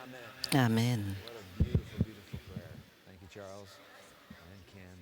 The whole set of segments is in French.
Amen. What a beautiful, beautiful prayer. Thank you, Charles and Ken.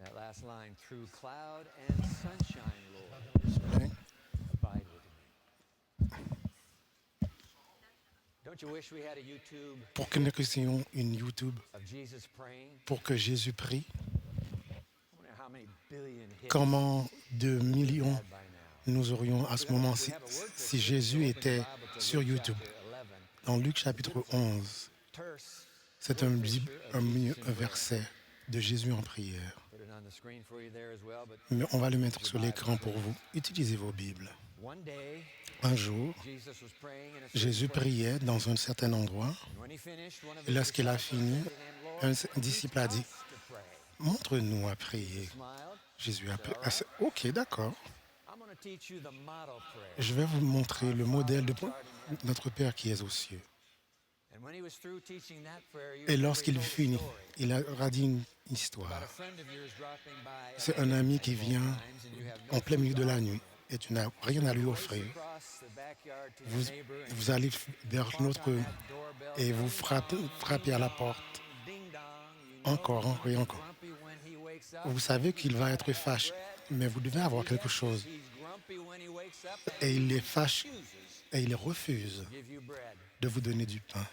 That last line, through cloud and sunshine, Lord, abide with me. Don't you wish we had a YouTube Pour que nous ayons une YouTube, of Jesus praying? pour que Jésus prie, I wonder how many billion hits comment de we'd millions had by now. nous aurions à ce moment-ci si Jésus était sur YouTube. Dans Luc chapitre 11, Terse. c'est un verset de Jésus en prière. Put it on the screen for you there as well, but Mais on va le mettre sur l'écran pour vous. Utilisez vos Bibles. one day, Un jour, Jesus was praying in a certain Jésus place. priait dans un certain endroit. When he finished, one of Et his lorsqu'il a disciples fini, said to him, Lord, un disciple a dit, teach us to pray. montre-nous à prier. Smiled. Jésus a prié. Ok, d'accord. I'm going to teach you the model prayer. Je vais vous montrer le modèle de notre Père qui est aux cieux. And when he was through teaching that prayer, you Et remember lorsqu'il he told a finit, story il a dit une about a histoire. friend of yours dropping by C'est un ami qui vient times and you have no en plein milieu de la food nuit et tu n'as rien à lui offrir. across the backyard to your Vous, neighbor and vous allez vers l'autre et vous frappez à la porte ding dong, you encore, encore et encore. grumpy when he wakes up. Vous savez qu'il va être fâché, mais vous devez avoir quelque chose. He's grumpy when he wakes up and Et il est fâché refuses et il refuse to give you bread. de vous donner du pain.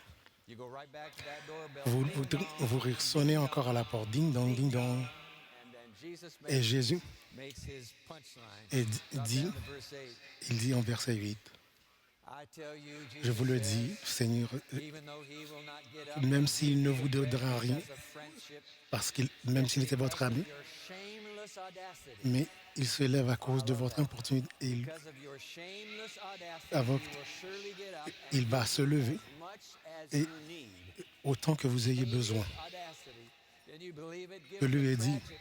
You go right back to that doorbell. Vous, ding vous, dong, vous sonnez encore à la porte, ding dong, ding dong. and then Jesus Et Jésus makes his punchline. et Drop dit, down to verse 8. il dit en verset 8, I tell you, Jesus je vous le says, dis, Seigneur, even though he will not get up même and s'il ne give vous you bread donnera rien, because of friendship, parce qu'il, même s'il était votre ami, your shameless audacity, mais il se lève à cause de votre importunité et because of your shameless audacity, Avant- he will surely get up and il va se lever as much as et you need. autant que vous ayez besoin. Audacity. Can you believe it? Je Given lui ai the dit, tragic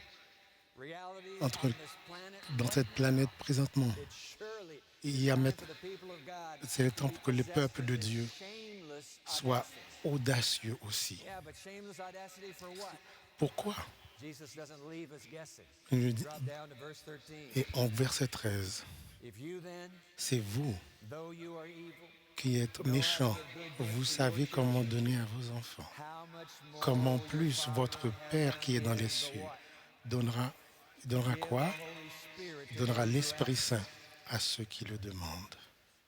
realities entre- on this planet, Dans cette planète présentement, it's surely il y a time maintenant, for the people of God c'est le temps pour que le possess peuple de this Dieu shameless soit audacity. audacieux aussi. Yeah, but shameless audacity for what? Pourquoi? Jesus doesn't leave us guessing. Il nous dit, Drop down to verse 13. et en verset 13, If you then, c'est vous though you are evil, qui êtes méchants, vous savez comment donner à vos enfants. how much more Comment will your plus Father votre in Père heaven qui est dans give les the cieux what? donnera quoi? Give the Holy Spirit to Donnera those who l'Esprit ask. Saint à ceux qui le demandent.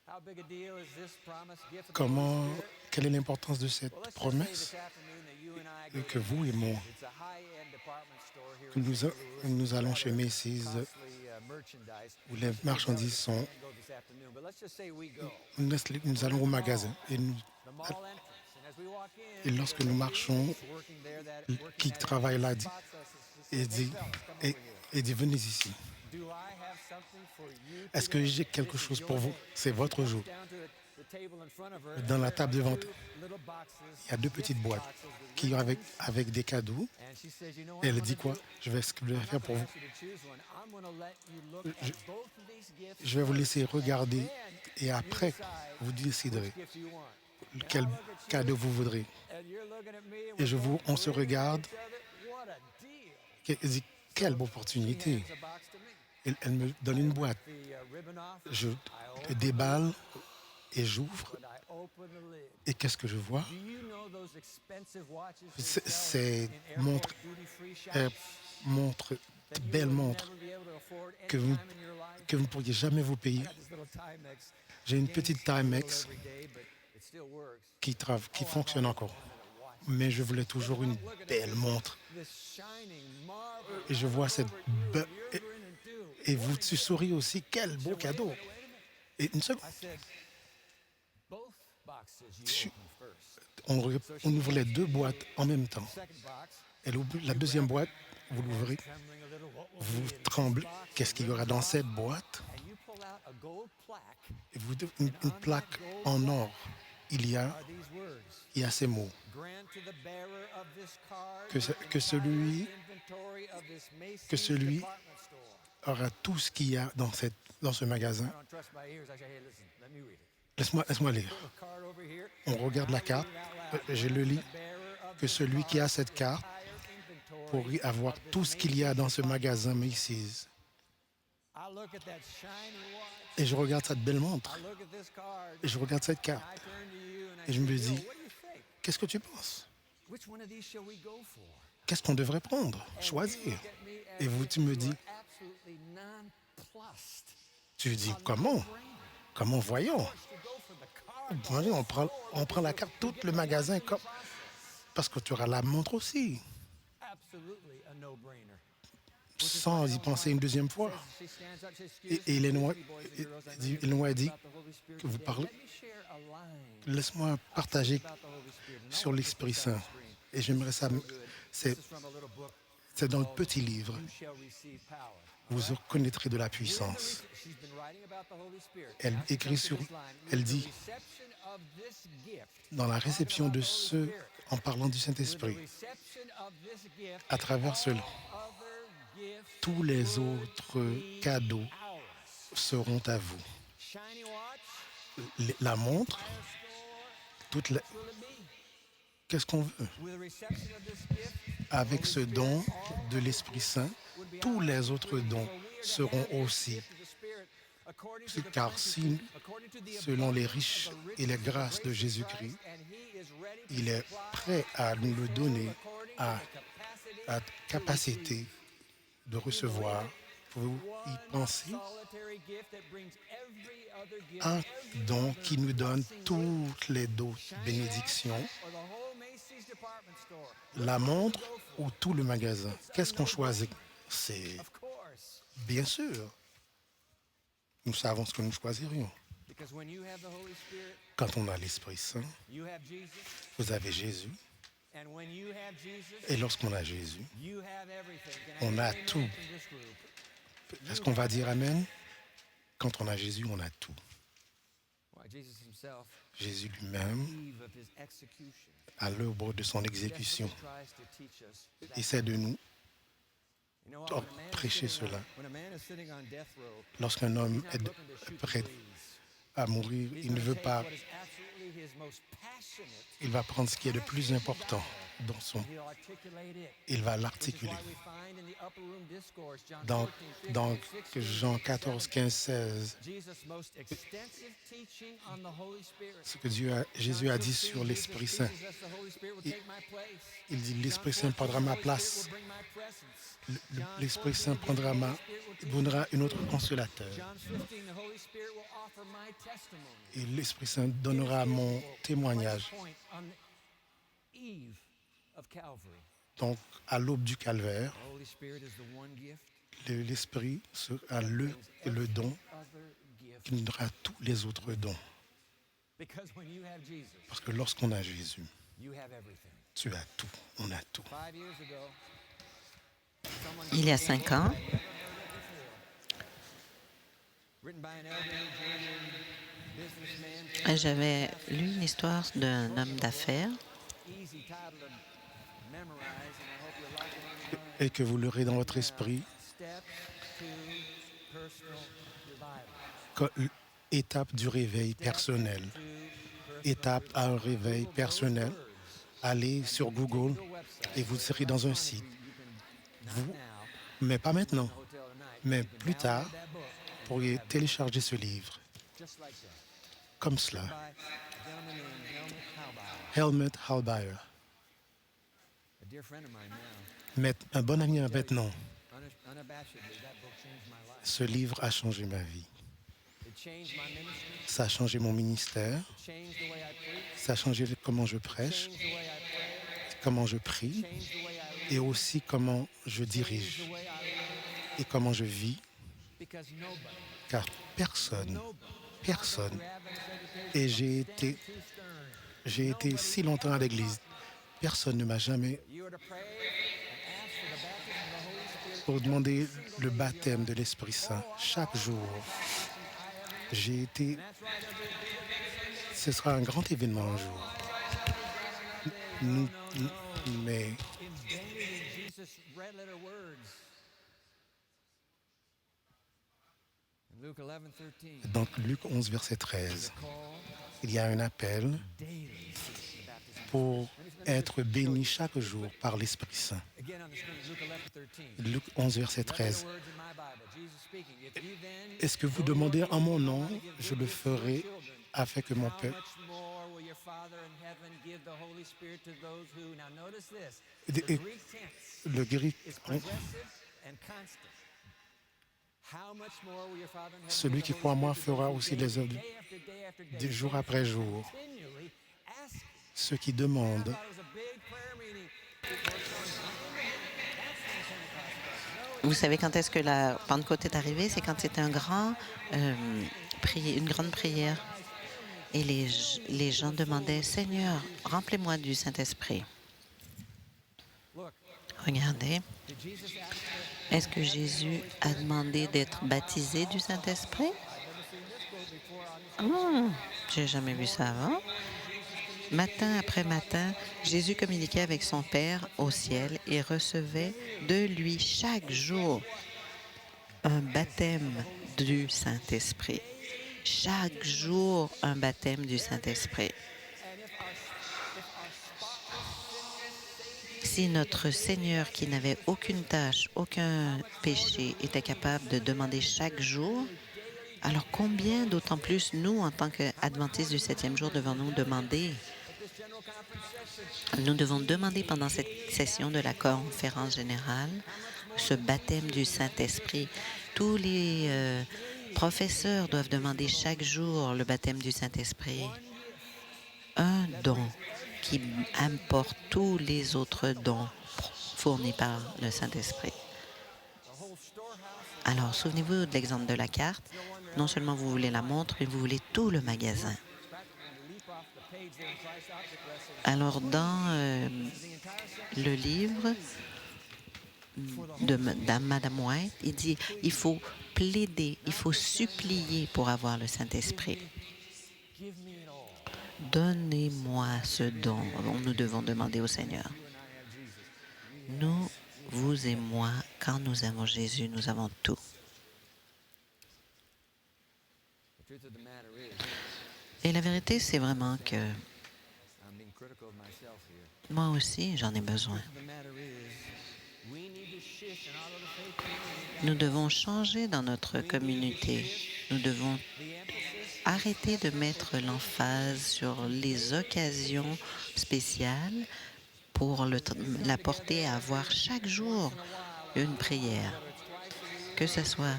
How big a deal is this promise gift of the Comment, Holy Spirit? quelle est l'importance de cette Well, let's just say promesse this afternoon that you and I go que to vous et moi, Macy's. It's a high-end department store here que in nous, St. Louis. nous allons chez Macy's Costly, merchandise. où les marchandises sont, Can't go this afternoon, but let's just say we go. nous allons au magasin et, The mall entrance. And as we walk in, et lorsque nous marchons, working there, that qui working at it, travaille là dit, spots us and et says, dit, "Hey, fellas, come et, over here. et dit, venez ici. Do I have something for you Est-ce que today? j'ai quelque This is chose your pour vous? day." C'est votre jour. Down to the table in front of her, Dans la and there table de are vente, two little boxes, il y a deux petites gift boîtes boxes with qui ont ribbons. avec des cadeaux. And she says, "You know what Et I'm elle gonna dit quoi? do? Ce que je vais I'm faire not pour gonna vous. ask you to choose one. I'm gonna let you look at both of these gifts Je vais vous laisser first, regarder and then et après, you decide vous déciderez which gift you want." quel And I look at you, cadeau vous voudrez. and you're looking at me, and Et we're on both se grinning at regarde. each other. What a deal. Elle dit, quelle She opportunité. hands a box to me. Elle me donne une boîte. The ribbon off. Je I open déballe et j'ouvre. it, I open the lid. Et qu'est-ce que je vois? Do you know those expensive watches they C'est sell in montre, airport duty-free shops montre, that you belle will montre never be able to afford any que vous time in your life? que vous ne pourriez jamais vous payer. I got this little Timex. J'ai une Gains petite a little Timex every day, but it still works. qui fonctionne encore. Mais je voulais toujours une belle montre. This shining marble Et je vois cette over you, belle... you're grinning too. Et vous tu souris aussi, quel beau cadeau. Wait a minute. Et une seconde, I said, both boxes you Chut. open first. on ouvre les deux boîtes en même temps. Second box, Et la deuxième boîte, vous l'ouvrez, trembling a little, what will vous be in this tremblez. box? Qu'est-ce qu'il y aura dans cette boîte? And you pull out a gold plaque. Et une plaque en or. Il Are these words? y a ces mots. Grant to the bearer of this card Que celui inventory of this Macy's que celui- department store. aura tout ce qu'il y a dans ce magasin. I don't trust my ears. I say, hey, listen, let me read it. Laisse-moi lire. Put a card over here. On regarde la carte. Je le lis. Que celui qui a cette carte pour avoir tout ce qu'il y a dans ce magasin Macy's. I look at that shiny watch. Et je regarde cette belle montre. I look at this card. Et je regarde cette And carte. I turn to you and Et je me dis, qu'est-ce que tu penses? Qu'est-ce qu'on devrait prendre, choisir? Et tu me dis, tu dis, comment? Comment voyons? Voyons, on prend la carte, tout le magasin, parce que tu auras la montre aussi, sans y penser une deuxième fois. Et Illinois dit que vous parlez. Laisse-moi partager sur l'Esprit Saint. Et j'aimerais ça. C'est dans le petit livre. Vous reconnaîtrez de la puissance. Elle écrit elle dit, dans la réception de ceux, en parlant du Saint-Esprit, à travers cela, tous les autres cadeaux seront à vous. La montre, qu'est-ce qu'on veut? Avec ce don de l'Esprit Saint, tous les autres dons seront aussi. Car si, selon les riches et les grâces de Jésus-Christ, il est prêt à nous le donner à capacité de recevoir, pour y penser, un don qui nous donne toutes les autres bénédictions, la montre ou tout le magasin. Qu'est-ce qu'on choisit? C'est bien sûr. Nous savons ce que nous choisirions. Quand on a l'Esprit Saint, vous avez Jésus. Et lorsqu'on a Jésus, on a tout. Est-ce qu'on va dire Amen? Quand on a Jésus, on a tout. Jésus lui-même, à l'heure de son exécution, essaie de nous prêcher cela. Lorsqu'un homme est prêt à mourir, il ne veut pas. Il va prendre ce qui est le plus important dans son. Il va l'articuler. Dans Jean 14, 15, 16, ce que Jésus a dit sur l'Esprit Saint. Il dit, l'Esprit Saint prendra ma place. L'Esprit Saint donnera un autre consolateur. Et l'Esprit Saint donnera mon témoignage. Donc, à l'aube du calvaire, l'Esprit sera le don qui nous donnera tous les autres dons. Parce que lorsqu'on a Jésus, tu as tout, on a tout. Il y a 5 ans, j'avais lu une histoire d'un homme d'affaires et que vous l'aurez dans votre esprit. Étape du réveil personnel. Étape à un réveil personnel. Allez sur Google et vous serez dans un site. Mais pas maintenant, mais plus tard, vous pourriez télécharger ce livre. Comme cela. Helmut Halbayer. Un bon ami maintenant. Ce livre a changé ma vie. Ça a changé mon ministère. Ça a changé comment je prêche, comment je prie et aussi comment je dirige et comment je vis. Car personne, et j'ai été si longtemps à l'Église, personne ne m'a jamais pour demander le baptême de l'Esprit Saint chaque jour. Ce sera un grand événement un jour. Mais dans Luc 11, verset 13, il y a un appel pour être béni chaque jour par l'Esprit Saint. Luc 11, verset 13. Est-ce que vous demandez en mon nom, je le ferai afin que mon Père... Et le grec, celui qui croit en moi fera aussi les œuvres de jour après jour. Ceux qui demandent. Vous savez quand est-ce que la Pentecôte est arrivée? C'est quand c'était une grande prière. Et les gens demandaient, Seigneur, remplis-moi du Saint-Esprit. Regardez, est-ce que Jésus a demandé d'être baptisé du Saint-Esprit? J'ai jamais vu ça avant. Matin après matin, Jésus communiquait avec son Père au ciel et recevait de lui chaque jour un baptême du Saint-Esprit. Chaque jour, un baptême du Saint-Esprit. Si notre Seigneur, qui n'avait aucune tâche, aucun péché, était capable de demander chaque jour, alors combien d'autant plus nous, en tant qu'adventistes du 7e jour, devons-nous demander? Nous devons demander pendant cette session de la conférence générale ce baptême du Saint-Esprit. Tous les professeurs doivent demander chaque jour le baptême du Saint-Esprit. Un don qui importe tous les autres dons fournis par le Saint-Esprit. Alors, souvenez-vous de l'exemple de la carte. Non seulement vous voulez la montre, mais vous voulez tout le magasin. Alors, dans le livre de Madame White, il dit, il faut plaider, il faut supplier pour avoir le Saint-Esprit. Donnez-moi ce don. Nous devons demander au Seigneur. Nous, vous et moi, quand nous avons Jésus, nous avons tout. Et la vérité, c'est vraiment que moi aussi, j'en ai besoin. Nous devons changer dans notre communauté. Nous devons arrêter de mettre l'emphase sur les occasions spéciales pour la porter à avoir chaque jour une prière. Que ce soit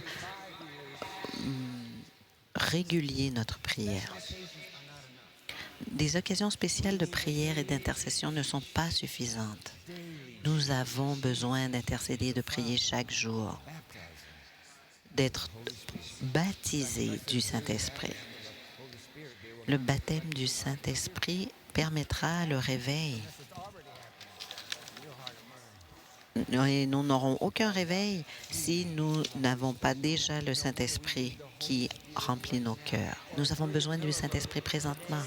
régulier, notre prière. Des occasions spéciales de prière et d'intercession ne sont pas suffisantes. Nous avons besoin d'intercéder et de prier chaque jour, d'être baptisés du Saint-Esprit. Le baptême du Saint-Esprit permettra le réveil. Et nous n'aurons aucun réveil si nous n'avons pas déjà le Saint-Esprit qui remplit nos cœurs. Nous avons besoin du Saint-Esprit présentement.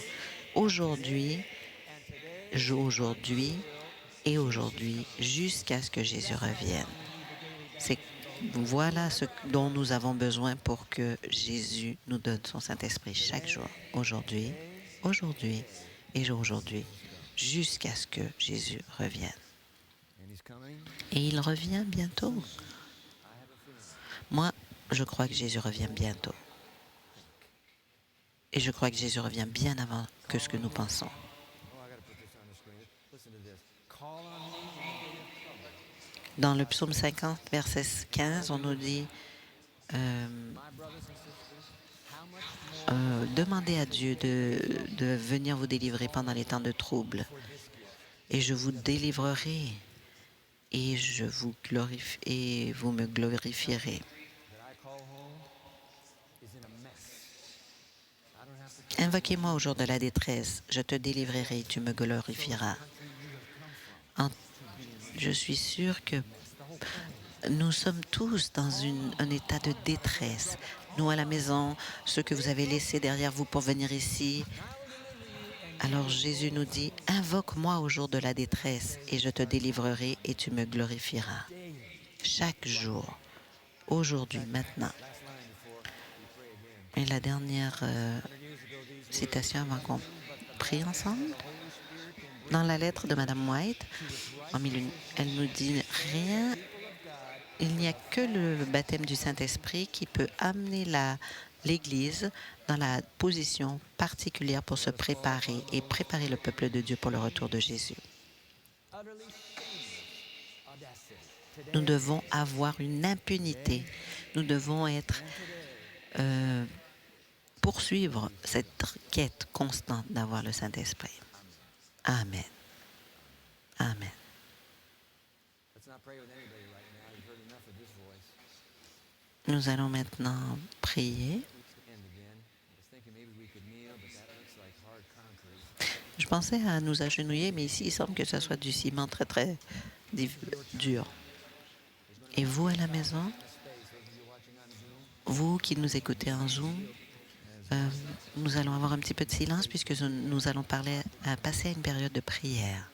Aujourd'hui, jusqu'à ce que Jésus revienne. Voilà ce dont nous avons besoin pour que Jésus nous donne son Saint-Esprit chaque jour, aujourd'hui, jusqu'à ce que Jésus revienne. Et il revient bientôt. Moi, je crois que Jésus revient bientôt. Et je crois que Jésus revient bien avant que ce que nous pensons. Dans le psaume 50, verset 15, on nous dit demandez à Dieu de venir vous délivrer pendant les temps de trouble. Et je vous délivrerai et vous me glorifierez. Invoquez-moi au jour de la détresse, je te délivrerai et tu me glorifieras. Je suis sûre que nous sommes tous dans un état de détresse. Nous, à la maison, ceux que vous avez laissés derrière vous pour venir ici. Alors Jésus nous dit, invoque-moi au jour de la détresse et je te délivrerai et tu me glorifieras. Chaque jour, aujourd'hui, maintenant. Et la dernière citation avant qu'on prie ensemble. Dans la lettre de Madame White, elle nous dit il n'y a que le baptême du Saint-Esprit qui peut amener l'Église dans la position particulière pour se préparer et préparer le peuple de Dieu pour le retour de Jésus. Nous devons avoir une impunité. Nous devons poursuivre cette quête constante d'avoir le Saint-Esprit. Amen. Amen. Nous allons maintenant prier. Je pensais à nous agenouiller, mais ici, il semble que ce soit du ciment très, très dur. Et vous, à la maison, vous qui nous écoutez en Zoom, nous allons avoir un petit peu de silence puisque nous allons passer à une période de prière.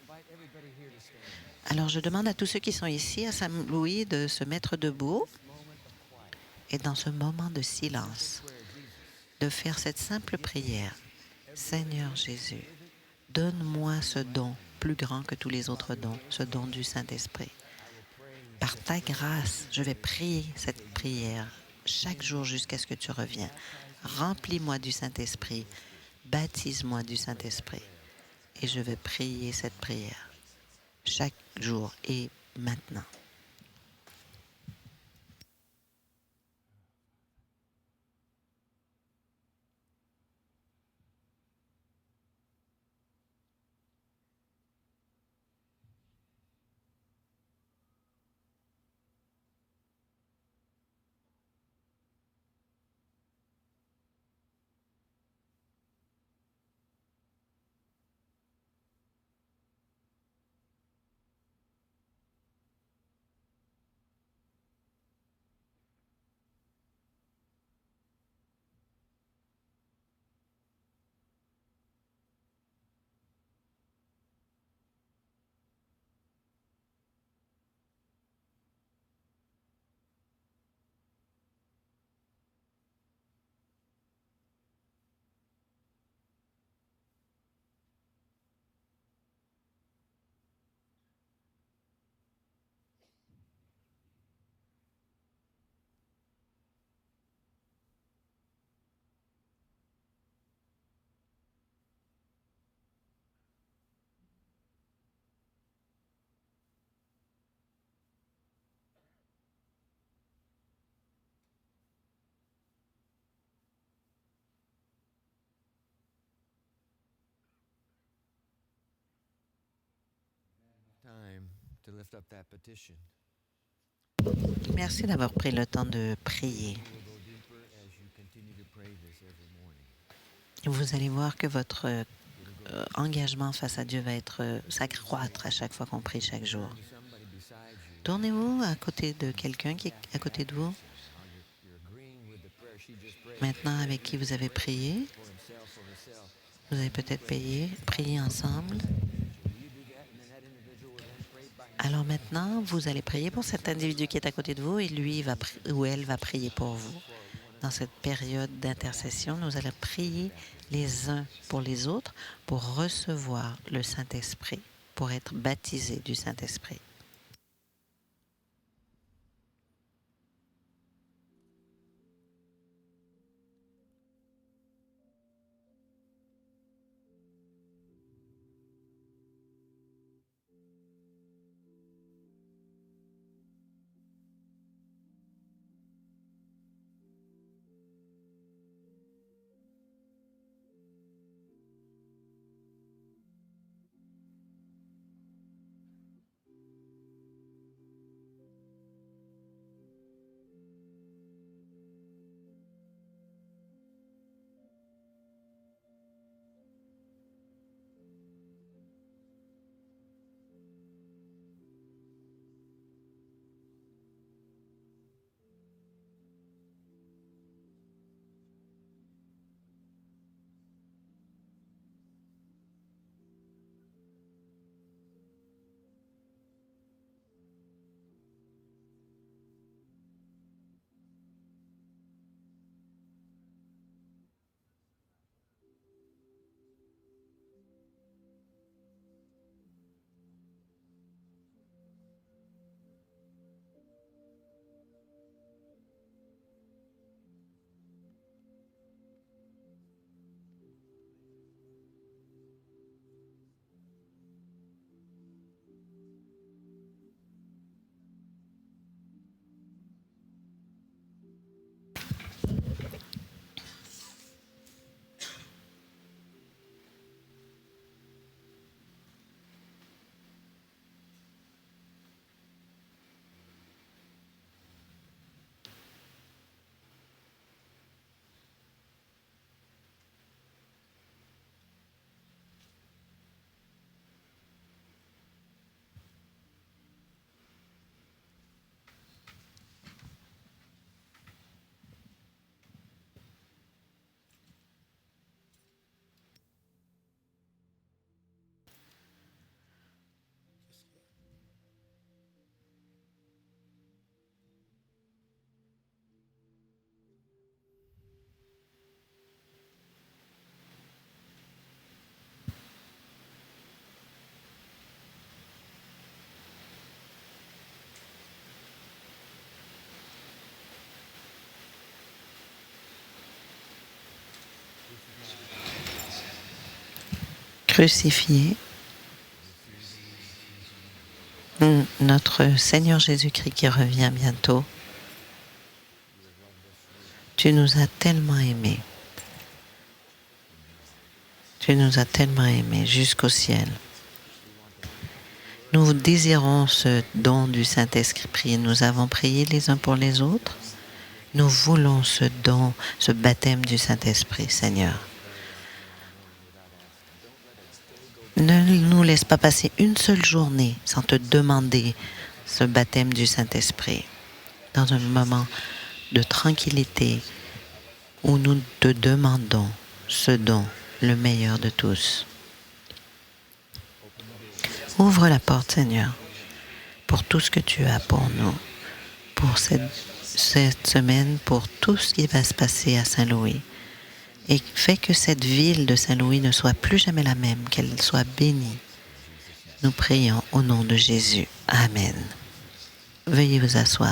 Alors, je demande à tous ceux qui sont ici à Saint-Louis de se mettre debout et dans ce moment de silence, de faire cette simple prière. Seigneur Jésus, donne-moi ce don plus grand que tous les autres dons, ce don du Saint-Esprit. Par ta grâce, je vais prier cette prière chaque jour jusqu'à ce que tu reviennes. Remplis-moi du Saint-Esprit, baptise-moi du Saint-Esprit. Et je vais prier cette prière chaque jour et maintenant. Merci d'avoir pris le temps de prier. Vous allez voir que votre engagement face à Dieu va s'accroître à chaque fois qu'on prie chaque jour. Tournez-vous à côté de quelqu'un qui est à côté de vous. Maintenant, avec qui vous avez prié. Vous avez peut-être prié ensemble. Alors maintenant, vous allez prier pour cet individu qui est à côté de vous et lui ou elle va prier pour vous. Dans cette période d'intercession, nous allons prier les uns pour les autres pour recevoir le Saint-Esprit, pour être baptisés du Saint-Esprit. crucifié, notre Seigneur Jésus-Christ qui revient bientôt. Tu nous as tellement aimés. Tu nous as tellement aimés jusqu'au ciel. Nous désirons ce don du Saint-Esprit. Nous avons prié les uns pour les autres. Nous voulons ce don, ce baptême du Saint-Esprit, Seigneur. Ne nous laisse pas passer une seule journée sans te demander ce baptême du Saint-Esprit. Dans un moment de tranquillité où nous te demandons ce don, le meilleur de tous. Ouvre la porte, Seigneur, pour tout ce que tu as pour nous, pour cette semaine, pour tout ce qui va se passer à Saint-Louis. Et fais que cette ville de Saint-Louis ne soit plus jamais la même, qu'elle soit bénie. Nous prions au nom de Jésus. Amen. Veuillez vous asseoir.